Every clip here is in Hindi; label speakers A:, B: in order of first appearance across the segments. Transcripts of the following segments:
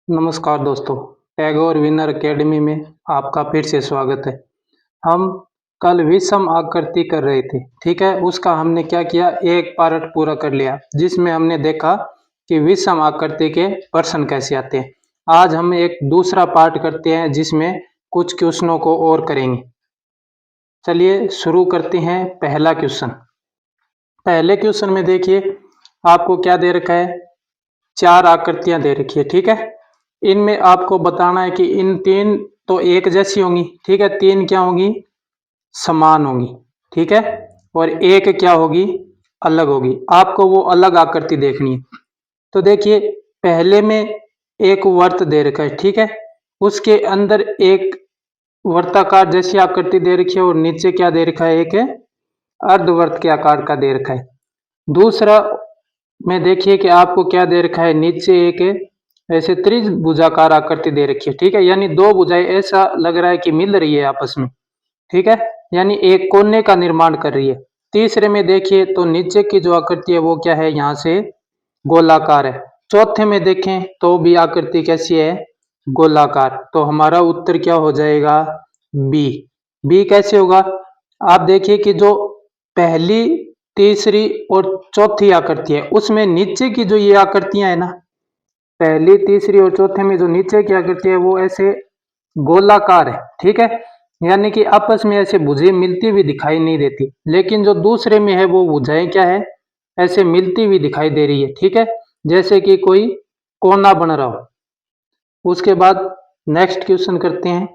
A: नमस्कार दोस्तों, टैगोर विनर एकेडमी में आपका फिर से स्वागत है। हम कल विषम आकृति कर रहे थे, ठीक है। उसका हमने क्या किया, एक पार्ट पूरा कर लिया जिसमें हमने देखा कि विषम आकृति के प्रश्न कैसे आते हैं। आज हम एक दूसरा पार्ट करते हैं जिसमें कुछ क्वेश्चनों को और करेंगे। चलिए शुरू करते हैं। पहला क्वेश्चन, पहले क्वेश्चन में देखिए आपको क्या दे रखा है, चार आकृतियां दे रखी है, ठीक है। इनमें आपको बताना है कि इन तीन तो एक जैसी होंगी, ठीक है, तीन क्या होंगी, समान होंगी, ठीक है, और एक क्या होगी, अलग होगी। आपको वो अलग आकृति देखनी है। तो देखिए पहले में एक वर्त दे रखा है, ठीक है, उसके अंदर एक वर्ताकार जैसी आकृति दे रखी है और नीचे क्या दे रखा है, एक अर्धवर्त के आकार का दे रखा है। दूसरा में देखिए कि आपको क्या दे रखा है, नीचे एक ऐसे त्रिभुजाकार आकृति दे रखी है, ठीक है, यानी दो भुजाएं ऐसा लग रहा है कि मिल रही है आपस में, ठीक है, यानी एक कोने का निर्माण कर रही है। तीसरे में देखिए तो नीचे की जो आकृति है वो क्या है, यहाँ से गोलाकार है। चौथे में देखें तो भी आकृति कैसी है, गोलाकार। तो हमारा उत्तर क्या हो जाएगा, बी। बी कैसे होगा, आप देखिए कि जो पहली तीसरी और चौथी आकृति है उसमें नीचे की जो ये आकृतियां है ना, पहली तीसरी और चौथे में जो नीचे की आकृति है वो ऐसे गोलाकार है, ठीक है, यानी कि आपस में ऐसे भुजाएं मिलती हुई दिखाई नहीं देती। लेकिन जो दूसरे में है वो भुजाएं क्या है, ऐसे मिलती हुई दिखाई दे रही है, ठीक है, जैसे कि कोई कोना बन रहा हो। उसके बाद नेक्स्ट क्वेश्चन करते हैं।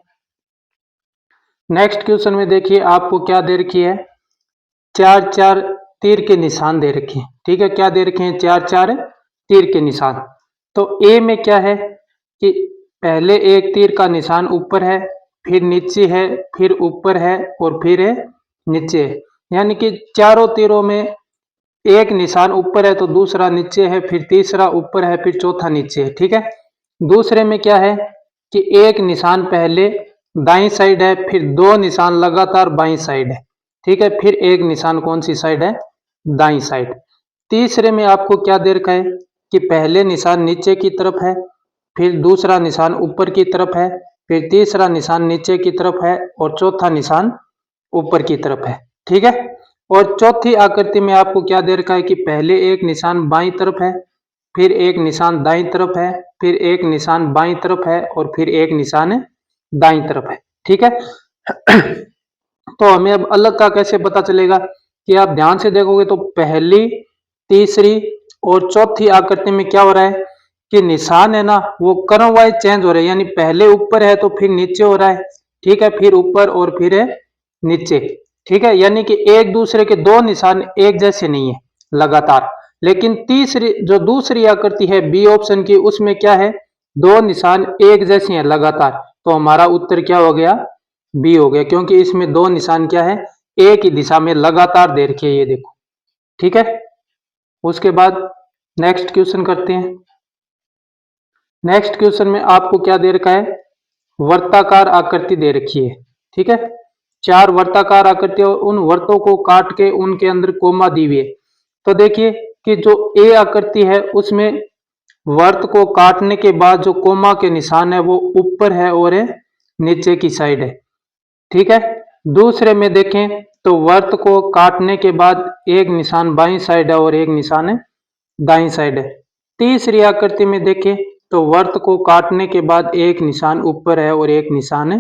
A: नेक्स्ट क्वेश्चन में देखिए आपको क्या दे रखी है, चार चार तीर के निशान दे रखे हैं, ठीक है, क्या दे रखे हैं, चार चार तीर के निशान। तो ए में क्या है कि पहले एक तीर का निशान ऊपर है, फिर नीचे है, फिर ऊपर है और फिर नीचे है, यानी कि चारों तीरों में एक निशान ऊपर है तो दूसरा नीचे है, फिर तीसरा ऊपर है, फिर चौथा नीचे है, ठीक है। दूसरे में क्या है कि एक निशान पहले दाईं साइड है, फिर दो निशान लगातार बाईं साइड है, ठीक है, फिर एक निशान कौन सी साइड है, दाईं साइड। तीसरे में आपको क्या दे रखा है कि पहले निशान नीचे की तरफ है, फिर दूसरा निशान ऊपर की तरफ है, फिर तीसरा निशान नीचे की तरफ है और चौथा निशान ऊपर की तरफ है, ठीक है। और चौथी आकृति में आपको क्या दे रखा है कि पहले एक निशान बाईं तरफ है, फिर एक निशान दाईं तरफ है, फिर एक निशान बाईं तरफ है और फिर एक निशान दाईं तरफ है, ठीक है। तो हमें अब अलग का कैसे पता चलेगा, कि आप ध्यान से देखोगे तो पहली तीसरी और चौथी आकृति में क्या हो रहा है कि निशान है ना वो क्रम वाइज चेंज हो रहे हैं, यानी पहले ऊपर है तो फिर नीचे हो रहा है, ठीक है, फिर ऊपर और फिर नीचे, ठीक है, यानी कि एक दूसरे के दो निशान एक जैसे नहीं है लगातार। लेकिन तीसरी जो दूसरी आकृति है बी ऑप्शन की, उसमें क्या है, दो निशान एक जैसे हैं लगातार। तो हमारा उत्तर क्या हो गया, बी हो गया, क्योंकि इसमें दो निशान क्या है, एक ही दिशा में लगातार दे रखे, ये देखो, ठीक है। उसके बाद नेक्स्ट क्वेश्चन करते हैं। नेक्स्ट क्वेश्चन में आपको क्या दे रखा है, वर्ताकार आकृति दे रखी है, ठीक है, चार वर्ताकार आकृति और उन वर्तों को काट के उनके अंदर कोमा दी हुई है। तो देखिए कि जो ए आकृति है उसमें वर्त को काटने के बाद जो कोमा के निशान है वो ऊपर है और नीचे की साइड है, ठीक है। दूसरे में देखें तो वर्त को काटने के बाद एक निशान बाईं साइड है और एक निशान दाईं साइड है। तीसरी आकृति में देखें तो वर्त को काटने के बाद एक निशान ऊपर है और एक निशान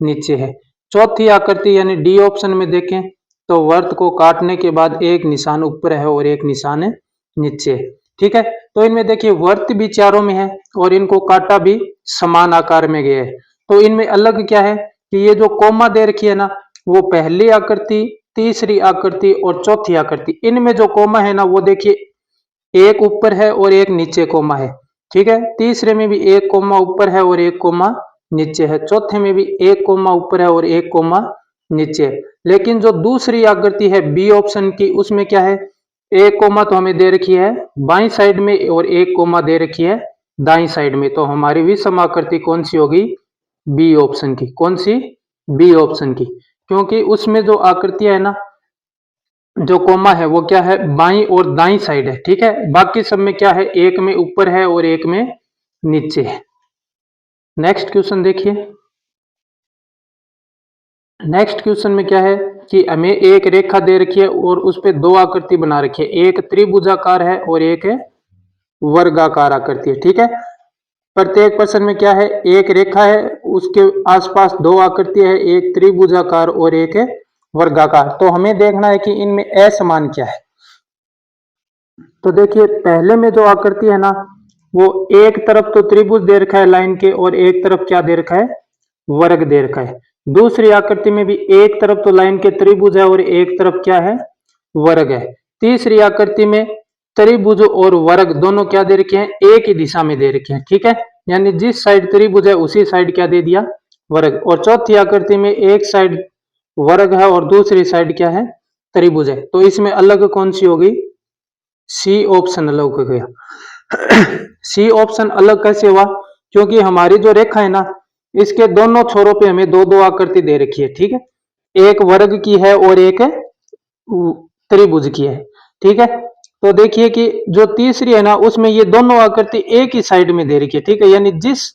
A: नीचे है। चौथी आकृति यानी डी ऑप्शन में देखें तो वर्त को काटने के बाद एक निशान ऊपर है और एक निशान नीचे है, ठीक है। तो इनमें देखिए वर्त भी चारों में है और इनको काटा भी समान आकार में गया है। तो इनमें अलग क्या है कि ये जो कोमा दे रखी है ना, वो पहली आकृति, तीसरी आकृति और चौथी आकृति, इनमें जो कोमा है ना वो देखिए एक ऊपर है और एक नीचे कोमा है, ठीक है। तीसरे में भी एक कोमा ऊपर है और एक कोमा नीचे है। चौथे में भी एक कोमा ऊपर है और एक कोमा नीचे है। लेकिन जो दूसरी आकृति है बी ऑप्शन की, उसमें क्या है, एक कोमा तो हमें दे रखी है बाईं साइड में और एक कोमा दे रखी है दाईं साइड में। तो हमारी विषम आकृति कौन सी होगी, बी ऑप्शन की। कौन सी, बी ऑप्शन की, क्योंकि उसमें जो आकृतियां है ना, जो कोमा है वो क्या है, बाईं और दाईं साइड है, ठीक है। बाकी सब में क्या है, एक में ऊपर है और एक में नीचे है। नेक्स्ट क्वेश्चन देखिए। नेक्स्ट क्वेश्चन में क्या है कि हमें एक रेखा दे रखी है और उस पे दो आकृति बना रखी है, एक त्रिभुजाकार है और एक है वर्गाकार आकृति है। ठीक है, प्रत्येक प्रश्न में क्या है, एक रेखा है, उसके आसपास दो आकृति है, एक त्रिभुजाकार और एक है वर्गाकार। तो हमें देखना है कि इनमें असमान क्या है। तो देखिए पहले में जो आकृति है ना, वो एक तरफ तो त्रिभुज दे रखा है लाइन के और एक तरफ क्या दे रखा है, वर्ग दे रखा है। दूसरी आकृति में भी एक तरफ तो लाइन के त्रिभुज है और एक तरफ क्या है, वर्ग है। तीसरी आकृति में त्रिभुज और वर्ग दोनों क्या दे रखे हैं, एक ही दिशा में दे रखे हैं। ठीक है, यानी जिस साइड त्रिभुज है उसी साइड क्या दे दिया, वर्ग। और चौथी आकृति में एक साइड वर्ग है और दूसरी साइड क्या है, त्रिभुज है। तो इसमें अलग कौन सी होगी, सी ऑप्शन अलग हो गया। सी ऑप्शन अलग कैसे हुआ, क्योंकि हमारी जो रेखा है ना, इसके दोनों छोरों पे हमें दो दो आकृति दे रखी है। ठीक है, एक वर्ग की है और एक त्रिभुज की है। ठीक है, तो देखिए कि जो तीसरी है ना, उसमें ये दोनों आकृति एक ही साइड में दे रखी है। ठीक है, यानी जिस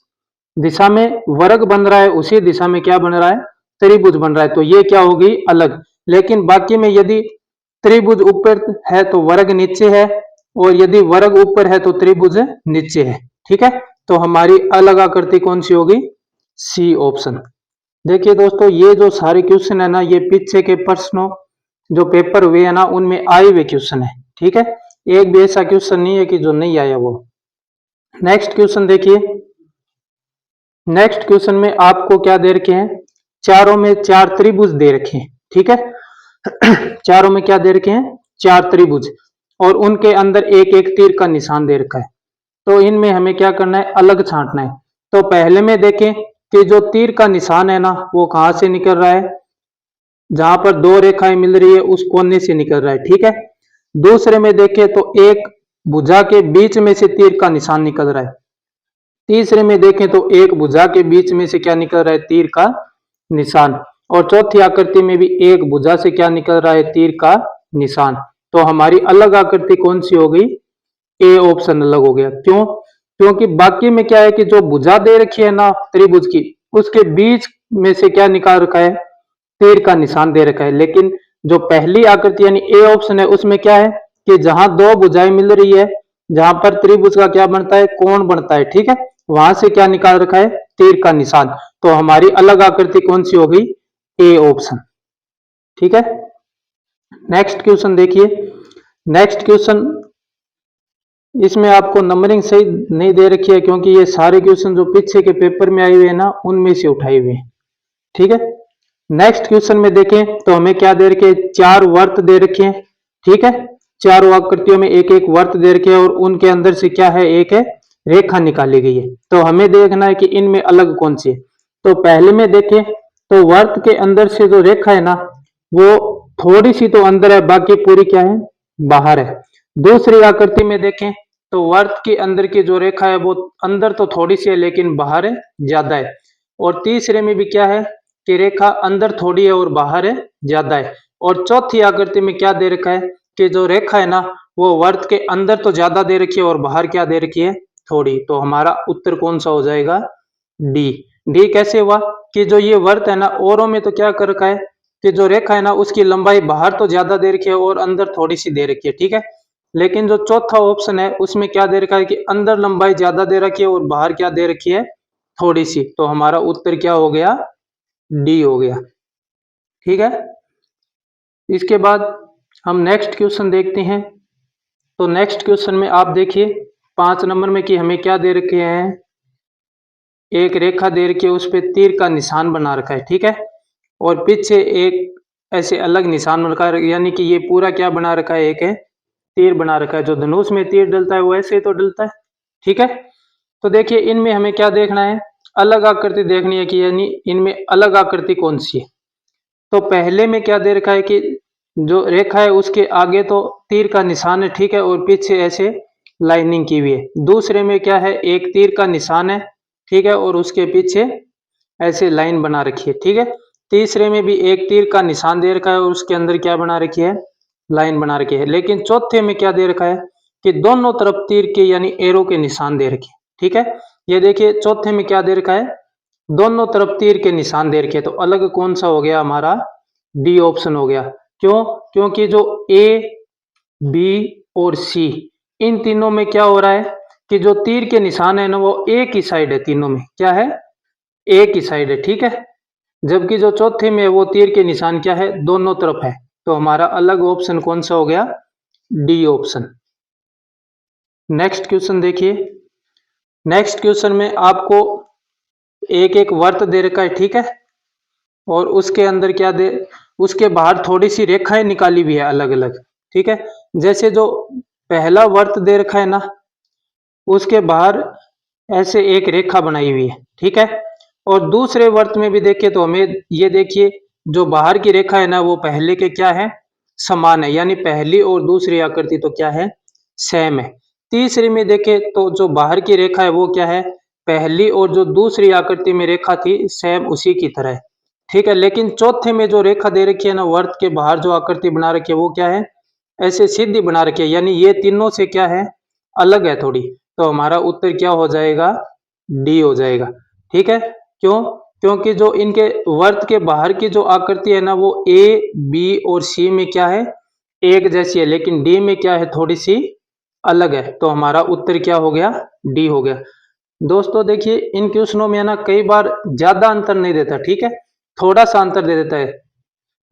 A: दिशा में वर्ग बन रहा है उसी दिशा में क्या बन रहा है, त्रिभुज बन रहा है। तो ये क्या होगी, अलग। लेकिन बाकी में यदि त्रिभुज ऊपर है तो वर्ग नीचे है, और यदि वर्ग ऊपर है तो त्रिभुज नीचे है। ठीक है, तो हमारी अलग आकृति कौन सी होगी, सी ऑप्शन। देखिए दोस्तों, ये जो सारे क्वेश्चन है ना, ये पीछे के प्रश्नों जो पेपर हुए है ना, उनमें आए हुए क्वेश्चन है। ठीक है, एक भी ऐसा क्वेश्चन नहीं है कि जो नहीं आया वो। नेक्स्ट क्वेश्चन देखिए। नेक्स्ट क्वेश्चन में आपको क्या दे रखे हैं, चारों में चार त्रिभुज दे रखे हैं। ठीक है, चारों में क्या दे रखे हैं, चार त्रिभुज, और उनके अंदर एक एक तीर का निशान दे रखा है। तो इनमें हमें क्या करना है, अलग छांटना है। तो पहले में देखें कि जो तीर का निशान है ना, वो कहां से निकल रहा है, जहां पर दो रेखाएं मिल रही है उस कोने से निकल रहा है। ठीक है, दूसरे में देखें तो एक भुजा के बीच में से तीर का निशान निकल रहा है। तीसरे में देखें तो एक भुजा के बीच में से क्या निकल रहा है, तीर का निशान। और चौथी आकृति में भी एक भुजा से क्या निकल रहा है, तीर का निशान। तो हमारी अलग आकृति कौन सी हो गई, ए ऑप्शन अलग हो गया। क्यों, क्योंकि बाकी में क्या है कि जो भुजा दे रखी है ना त्रिभुज की, उसके बीच में से क्या निकाल रखा है, तीर का निशान दे रखा है। लेकिन जो पहली आकृति यानी ए ऑप्शन है, उसमें क्या है कि जहां दो भुजाएं मिल रही है, जहां पर त्रिभुज का क्या बनता है, कोण बनता है। ठीक है, वहां से क्या निकाल रखा है, तीर का निशान। तो हमारी अलग आकृति कौन सी हो गई, ए ऑप्शन। ठीक है, नेक्स्ट क्वेश्चन देखिए। नेक्स्ट क्वेश्चन, इसमें आपको नंबरिंग सही नहीं दे रखी है, क्योंकि ये सारे क्वेश्चन जो पीछे के पेपर में आए हुए हैं ना, उनमें से उठाए हुए हैं। ठीक है, नेक्स्ट क्वेश्चन में देखें तो हमें क्या दे रखे, चार वर्त दे रखे हैं। ठीक है, चारों आकृतियों में एक एक वर्त दे रखे हैं और उनके अंदर से क्या है, एक है रेखा निकाली गई है। तो हमें देखना है कि इनमें अलग कौन सी है। तो पहले में देखें तो वर्त के अंदर से जो रेखा है ना, वो थोड़ी सी तो अंदर है, बाकी पूरी क्या है, बाहर है। दूसरी आकृति में देखें तो वर्त के अंदर की जो रेखा है वो अंदर तो थोड़ी सी है लेकिन बाहर है ज्यादा है। और तीसरे में भी क्या है कि रेखा अंदर थोड़ी है और बाहर है ज्यादा है। और चौथी आकृति में क्या दे रखा है कि जो रेखा है ना, वो वर्त के अंदर तो ज्यादा दे रखी है और बाहर क्या दे रखी है, थोड़ी। तो हमारा उत्तर कौन सा हो जाएगा, डी। डी कैसे हुआ कि जो ये वर्त है ना, औरों में तो क्या कर रखा है कि जो रेखा है ना, उसकी लंबाई बाहर तो ज्यादा दे रखी है और अंदर थोड़ी सी दे रखी है। ठीक है, लेकिन जो चौथा ऑप्शन है उसमें क्या दे रखा है कि अंदर लंबाई ज्यादा दे रखी है और बाहर क्या दे रखी है, थोड़ी सी। तो हमारा उत्तर क्या हो गया, डी हो गया। ठीक है, इसके बाद हम नेक्स्ट क्वेश्चन देखते हैं। तो नेक्स्ट क्वेश्चन में आप देखिए 5 नंबर में कि हमें क्या दे रखे हैं, एक रेखा दे रखी है, उस पर तीर का निशान बना रखा है। ठीक है, और पीछे एक ऐसे अलग निशान बना, यानी कि ये पूरा क्या बना रखा है, एक है तीर बना रखा है। जो धनुष में तीर डलता है वो ऐसे ही तो डलता है। ठीक है, तो देखिए इनमें हमें क्या देखना है, अलग आकृति देखनी है कि यानी इनमें अलग आकृति कौन सी है। तो पहले में क्या दे रखा है कि जो रेखा है उसके आगे तो तीर का निशान है। ठीक है, और पीछे ऐसे लाइनिंग की हुई है। दूसरे में क्या है, एक तीर का निशान है। ठीक है, और उसके पीछे ऐसे लाइन बना रखी है। ठीक है, तीसरे में भी एक तीर का निशान दे रखा है और उसके अंदर क्या बना रखी है, लाइन बना रखी है। लेकिन चौथे में क्या दे रखा है कि दोनों तरफ तीर के यानी एरो के निशान दे रखे हैं। ठीक है, ये देखिए चौथे में क्या दे रखा है, दोनों तरफ तीर के निशान दे रखे, तो अलग कौन सा हो गया हमारा, डी ऑप्शन हो गया। क्यों? क्योंकि जो ए, बी और सी, इन तीनों में क्या हो रहा है कि जो तीर के निशान है ना वो एक ही साइड है, तीनों में क्या है, एक ही साइड है, ठीक है। जबकि जो चौथे में है वो तीर के निशान क्या है, दोनों तरफ है। तो हमारा अलग ऑप्शन कौन सा हो गया, डी ऑप्शन। नेक्स्ट क्वेश्चन देखिए। नेक्स्ट क्वेश्चन में आपको एक एक वर्त दे रखा है, ठीक है, और उसके अंदर क्या दे, उसके बाहर थोड़ी सी रेखाएं निकाली हुई है अलग अलग, ठीक है। जैसे जो पहला वर्त दे रखा है ना, उसके बाहर ऐसे एक रेखा बनाई हुई है, ठीक है। और दूसरे वर्त में भी देखें तो हमें ये देखिए, जो बाहर की रेखा है ना वो पहले के क्या है, समान है, यानी पहली और दूसरी आकृति तो क्या है, सेम है। तीसरी में देखें तो जो बाहर की रेखा है वो क्या है, पहली और जो दूसरी आकृति में रेखा थी सेम उसी की तरह है, ठीक है। लेकिन चौथे में जो रेखा दे रखी है ना, वर्त के बाहर जो आकृति बना रखी है वो क्या है, ऐसे सीधी बना रखी है, यानी ये तीनों से क्या है, अलग है थोड़ी। तो हमारा उत्तर क्या हो जाएगा, डी हो जाएगा, ठीक है। क्यों? क्योंकि जो इनके वर्त के बाहर की जो आकृति है ना वो ए, बी और सी में क्या है, एक जैसी है, लेकिन डी में क्या है, थोड़ी सी अलग है। तो हमारा उत्तर क्या हो गया, डी हो गया। दोस्तों देखिए इन क्वेश्चनों में है ना कई बार ज्यादा अंतर नहीं देता, ठीक है, थोड़ा सा अंतर दे देता है।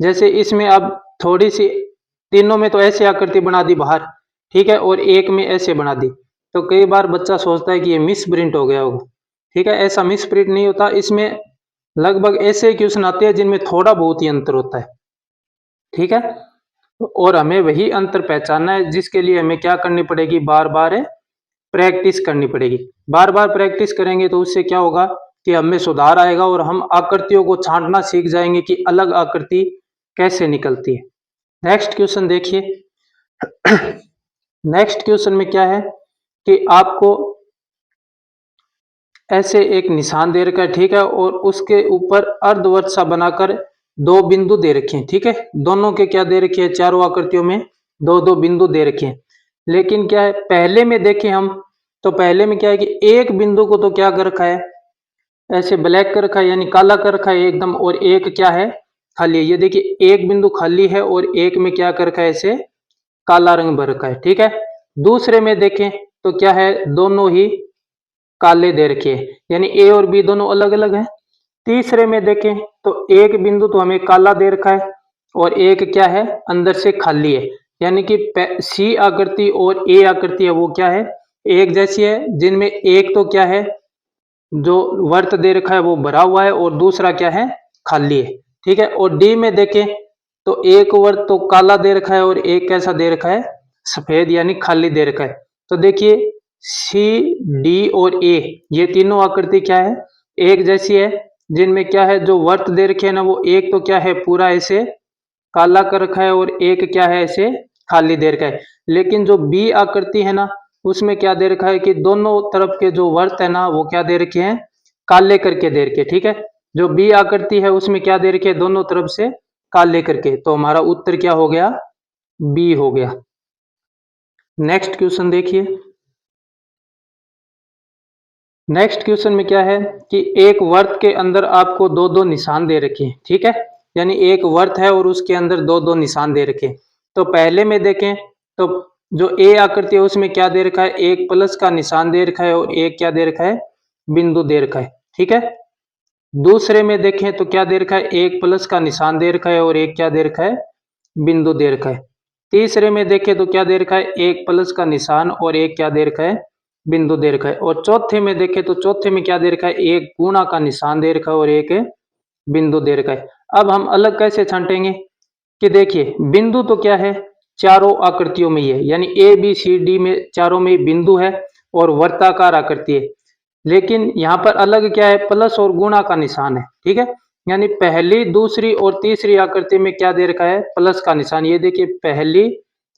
A: जैसे इसमें अब थोड़ी सी, तीनों में तो ऐसे आकृति बना दी बाहर, ठीक है, और एक में ऐसे बना दी, तो कई बार बच्चा सोचता है कि ये मिस प्रिंट हो गया होगा, ठीक है। ऐसा मिस प्रिंट नहीं होता, इसमें लगभग ऐसे क्वेश्चन आते हैं जिनमें थोड़ा बहुत ही अंतर होता है, ठीक है। और हमें वही अंतर पहचानना है, जिसके लिए हमें क्या करनी पड़ेगी, बार बार प्रैक्टिस करनी पड़ेगी। बार बार प्रैक्टिस करेंगे तो उससे क्या होगा कि हमें सुधार आएगा और हम आकृतियों को छांटना सीख जाएंगे कि अलग आकृति कैसे निकलती है। नेक्स्ट क्वेश्चन देखिए। नेक्स्ट क्वेश्चन में क्या है कि आपको ऐसे एक निशान दे रखा है, ठीक है, और उसके ऊपर अर्धवृत्त सा बनाकर दो बिंदु दे रखे हैं, ठीक है। दोनों के क्या दे रखे हैं, चारों आकृतियों में दो दो बिंदु दे रखे हैं। लेकिन क्या है, पहले में देखें हम, तो पहले में क्या है कि एक बिंदु को तो क्या कर रखा है, ऐसे ब्लैक कर रखा है, यानी काला कर रखा है एकदम, और एक क्या है, खाली है। ये देखिए एक बिंदु खाली है और एक में क्या कर रखा है, ऐसे काला रंग भर रखा है, ठीक है। दूसरे में देखें तो क्या है, दोनों ही काले दे रखे हैं, यानी ए और बी दोनों अलग अलग हैं। तीसरे में देखें तो एक बिंदु तो हमें काला दे रखा है और एक क्या है, अंदर से खाली है, यानी कि सी आकृति और ए आकृति है वो क्या है, एक जैसी है, जिनमें एक तो क्या है, जो वर्त दे रखा है वो भरा हुआ है और दूसरा क्या है, खाली है, ठीक है। और डी में देखें तो एक वर्त तो काला दे रखा है और एक कैसा दे रखा है, सफेद, यानी खाली दे रखा है। तो देखिए सी, डी और ए, ये तीनों आकृति क्या है, एक जैसी है, जिनमें क्या है, जो वर्त दे रखे हैं ना वो एक तो क्या है, पूरा ऐसे काला कर रखा है और एक क्या है, ऐसे खाली दे रखा है। लेकिन जो बी आकृति है ना, उसमें क्या दे रखा है कि दोनों तरफ के जो वर्त है ना वो क्या दे रखे हैं, काले करके दे रखे, ठीक है। जो बी आकृति है उसमें क्या दे रखे, दोनों तरफ से काले करके। तो हमारा उत्तर क्या हो गया, बी हो गया। नेक्स्ट क्वेश्चन देखिए। नेक्स्ट क्वेश्चन में क्या है कि एक वर्त के अंदर आपको दो दो निशान दे रखे हैं, ठीक है, यानी एक वर्त है और उसके अंदर दो दो निशान दे रखे हैं। तो पहले में देखें तो जो ए आकृति है उसमें क्या दे रखा है, एक प्लस का निशान दे रखा है और एक क्या दे रखा है, बिंदु दे रखा है, ठीक है। दूसरे में देखें तो क्या दे रखा है, एक प्लस का निशान दे रखा है और एक क्या दे रखा है, बिंदु दे रखा है। तीसरे में देखें तो क्या दे रखा है, एक प्लस का निशान और एक क्या दे रखा है, बिंदु दे रखा है। और चौथे में देखें तो चौथे में क्या दे रखा है, एक गुणा का निशान दे रखा है और एक बिंदु दे रखा है। अब हम अलग कैसे छांटेंगे कि देखिए बिंदु तो क्या है, चारों आकृतियों में ही है, यानी ए बी सी डी में चारों में बिंदु है और वर्ताकार आकृति है। लेकिन यहाँ पर अलग क्या है, प्लस और गुणा का निशान है, ठीक है। यानी पहली, दूसरी और तीसरी आकृति में क्या दे रखा है, प्लस का निशान। ये देखिए पहली,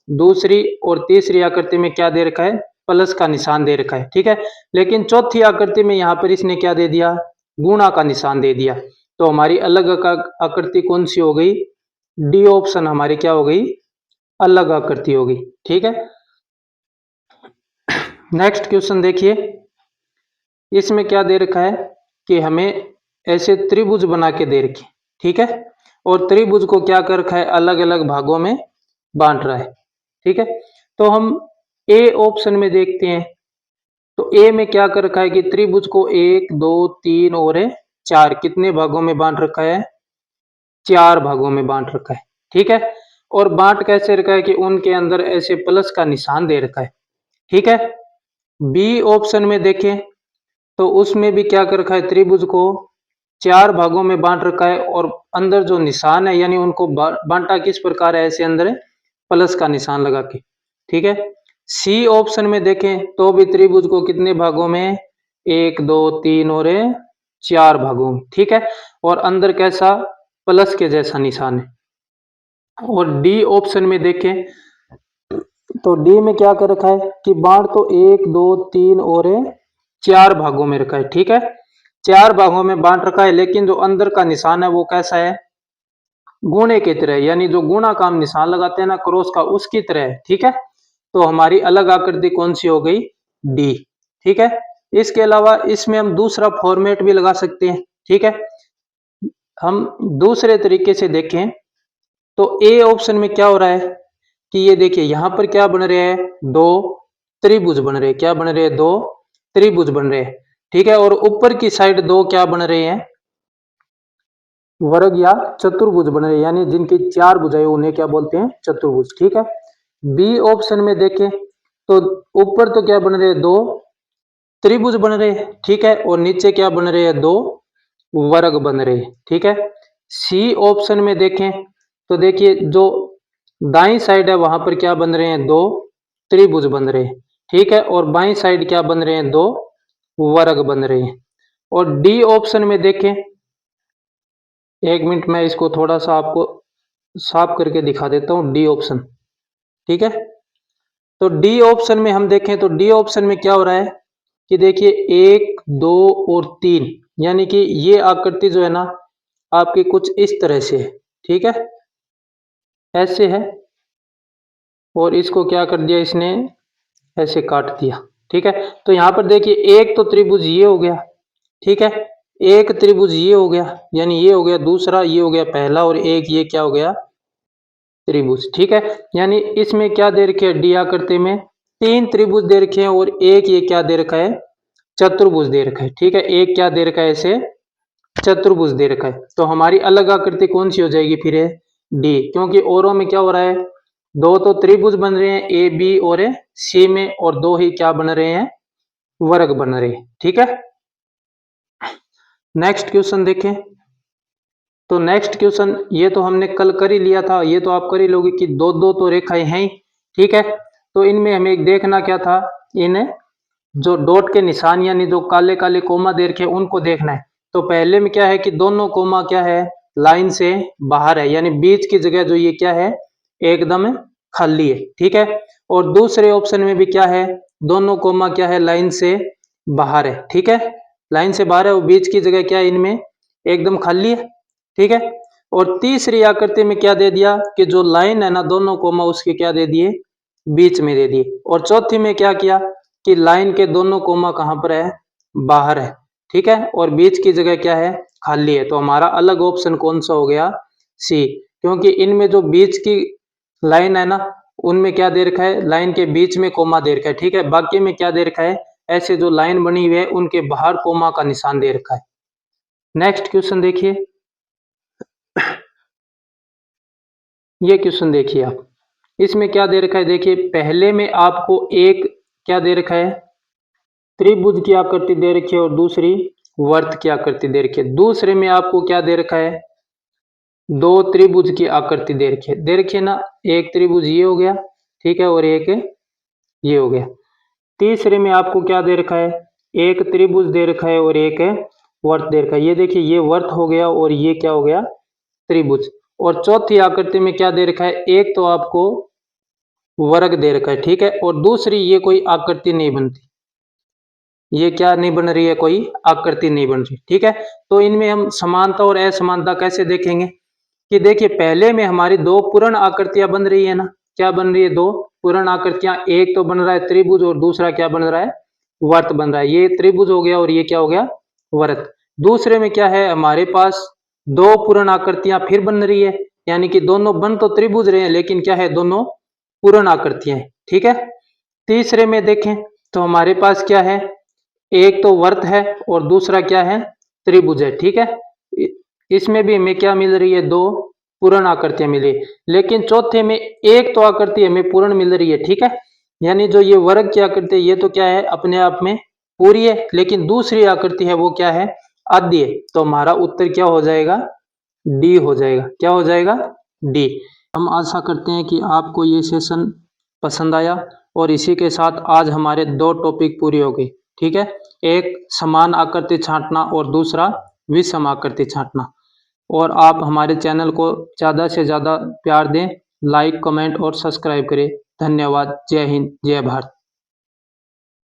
A: दूसरी और तीसरी आकृति में क्या दे रखा है, प्लस का निशान दे रखा है, ठीक है। लेकिन चौथी आकृति में यहाँ पर इसने क्या दे दिया, गुणा का निशान दे दिया। तो हमारी अलग आकृति कौन सी हो गई, डी ऑप्शन हमारी क्या हो गई, अलग आकृति होगी, ठीक है। नेक्स्ट क्वेश्चन देखिए। इसमें क्या दे रखा है कि हमें ऐसे त्रिभुज बना के दे रखी, ठीक है, और त्रिभुज को क्या कर रखा है, अलग अलग भागों में बांट रहा है, ठीक है। तो हम ए ऑप्शन में देखते हैं, तो ए में क्या कर रखा है कि त्रिभुज को 1 2 3 और 4 कितने भागों में बांट रखा है, 4 भागों में बांट रखा है, ठीक है। और बांट कैसे रखा है कि उनके अंदर ऐसे प्लस का निशान दे रखा है, ठीक है। बी ऑप्शन में देखें तो उसमें भी क्या कर रखा है, त्रिभुज को 4 भागों में बांट रखा है और अंदर जो निशान है यानी उनको बांटा किस प्रकार है, ऐसे अंदर प्लस का निशान लगा के, ठीक है। सी ऑप्शन में देखें तो भी त्रिभुज को कितने भागों में, 1 2 3 और 4 भागों में, ठीक है, और अंदर कैसा, प्लस के जैसा निशान है। और डी ऑप्शन में देखें तो डी में क्या कर रखा है कि बाढ़ तो 1 2 3 और 4 भागों में रखा है, ठीक है, 4 भागों में बांट रखा है, लेकिन जो अंदर का निशान है वो कैसा है, गुणे की तरह, यानी जो गुणा का हम निशान लगाते हैं ना क्रॉस का, उसकी तरह है, ठीक है। तो हमारी अलग आकृति कौन सी हो गई, डी, ठीक है। इसके अलावा इसमें हम दूसरा फॉर्मेट भी लगा सकते हैं, ठीक है। हम दूसरे तरीके से देखें तो ए ऑप्शन में क्या हो रहा है कि ये देखिए यहां पर क्या बन रहे हैं, दो त्रिभुज बन रहे हैं, क्या बन रहे हैं, दो त्रिभुज बन रहे हैं, ठीक है। और ऊपर की साइड दो क्या बन रहे हैं, वर्ग या चतुर्भुज बन रहे हैं, यानी जिनकी 4 भुजाएं उन्हें क्या बोलते हैं, चतुर्भुज, ठीक है। बी ऑप्शन में देखें तो ऊपर तो क्या बन रहे हैं, दो त्रिभुज बन रहे हैं, ठीक है, और नीचे क्या बन रहे हैं, दो वर्ग बन रहे हैं, ठीक है। सी ऑप्शन में देखें तो देखिए जो दाईं साइड है वहां पर क्या बन रहे हैं, दो त्रिभुज बन रहे हैं, ठीक है, और बाईं साइड क्या बन रहे हैं, दो वर्ग बन रहे हैं। और डी ऑप्शन में देखें, एक मिनट मैं इसको थोड़ा सा आपको साफ करके दिखा देता हूं, डी ऑप्शन, ठीक है। तो डी ऑप्शन में हम देखें तो डी ऑप्शन में क्या हो रहा है कि देखिए 1 2 और 3, यानी कि ये आकृति जो है ना आपकी कुछ इस तरह से है, ठीक है, ऐसे है, और इसको क्या कर दिया इसने, ऐसे काट दिया, ठीक है। तो यहां पर देखिए एक तो त्रिभुज ये हो गया, ठीक है, एक त्रिभुज ये हो गया, यानी ये हो गया दूसरा, ये हो गया पहला, और एक ये क्या हो गया, त्रिभुज, ठीक है। यानी इसमें क्या दे रखे है, डी आकृति में 3 त्रिभुज दे रखे हैं और एक ये क्या दे रखा है, चतुर्भुज दे रखा है, ठीक है, एक क्या दे रखा है, ऐसे चतुर्भुज दे रखा है। तो हमारी अलग आकृति कौन सी हो जाएगी फिर है, डी, क्योंकि औरों में क्या हो रहा है, दो तो त्रिभुज बन रहे हैं ए बी और सी में, और दो ही क्या बन रहे हैं, वर्ग बन रहे हैं, ठीक है। नेक्स्ट क्वेश्चन देखें तो नेक्स्ट क्वेश्चन ये तो हमने कल कर ही लिया था, ये तो आप कर ही लोगे कि दो दो तो रेखाएं हैं ही, ठीक है। तो इनमें हमें एक देखना क्या था, इन जो डॉट के निशान यानी जो काले काले कोमा दे रखे उनको देखना है। तो पहले में क्या है कि दोनों कोमा क्या है, लाइन से बाहर है, यानी बीच की जगह जो ये क्या है, एकदम खाली है, ठीक है। और दूसरे ऑप्शन में भी क्या है, दोनों कोमा क्या है, लाइन से बाहर है, ठीक है, लाइन से बाहर है, और बीच की जगह क्या है, इनमें एकदम खाली है, ठीक है। और तीसरी आकृति में क्या दे दिया कि जो लाइन है ना दोनों कोमा उसके क्या दे दिए, बीच में दे दिए। और चौथी में क्या किया कि लाइन के दोनों कोमा कहां पर है, बाहर है, ठीक है, और बीच की जगह क्या है, खाली है। तो हमारा अलग ऑप्शन कौन सा हो गया, सी, क्योंकि इनमें जो बीच की लाइन है ना उनमें क्या दे रखा है, लाइन के बीच में कोमा दे रखा है, ठीक है, बाकी में क्या दे रखा है, ऐसे जो लाइन बनी हुई है उनके बाहर कोमा का निशान दे रखा है। नेक्स्ट क्वेश्चन देखिए, ये क्वेश्चन देखिए आप, इसमें क्या दे रखा है, देखिए पहले में आपको एक क्या दे रखा है, त्रिभुज की आकृति दे रखी है और दूसरी वर्त की आकृति दे रखी है। दूसरे में आपको क्या दे रखा है, दो त्रिभुज की आकृति दे रखी है ना, एक त्रिभुज ये हो गया, ठीक है, और एक ये हो गया। तीसरे में आपको क्या दे रखा है, एक त्रिभुज दे रखा है और एक वर्त दे रखा है, ये देखिए ये वर्त हो गया और ये क्या हो गया, त्रिभुज। और चौथी आकृति में क्या दे रखा है, एक तो आपको वर्ग दे रखा है, ठीक है, और दूसरी ये कोई आकृति नहीं बनती, ये क्या नहीं बन रही है, कोई आकृति नहीं बन रही, ठीक है। तो इनमें हम समानता और असमानता कैसे देखेंगे कि देखिए पहले में हमारी दो पूर्ण आकृतियां बन रही है ना, क्या बन रही है, दो पूर्ण आकृतियां, एक तो बन रहा है त्रिभुज और दूसरा क्या बन रहा है, वर्त बन रहा है। ये त्रिभुज हो गया और ये क्या हो गया, वर्त। दूसरे में क्या है, हमारे पास दो पूर्ण आकृतियां फिर बन रही है, यानी कि दोनों बन तो त्रिभुज रहे हैं लेकिन क्या है, दोनों पूर्ण आकृतियां हैं, ठीक है। तीसरे में देखें तो हमारे पास क्या है, एक तो वर्त है और दूसरा क्या है, त्रिभुज है, ठीक है। इसमें भी हमें क्या मिल रही है, दो पूर्ण आकृतियां मिली, लेकिन चौथे में एक तो आकृति हमें पूर्ण मिल रही है, ठीक है। यानी जो ये वर्ग की आकृति है ये तो क्या है, अपने आप में पूरी है, लेकिन दूसरी आकृति है वो क्या है, आद्य है। तो हमारा उत्तर क्या हो जाएगा, डी हो जाएगा। क्या हो जाएगा, डी। हम आशा करते हैं कि आपको ये सेशन पसंद आया और इसी के साथ आज हमारे दो टॉपिक पूरी हो गई, ठीक है। एक समान आकृति छांटना और दूसरा विषम आकृति छांटना। और आप हमारे चैनल को ज़्यादा से ज़्यादा प्यार दें, लाइक कमेंट और सब्सक्राइब करें। धन्यवाद। जय हिंद, जय भारत।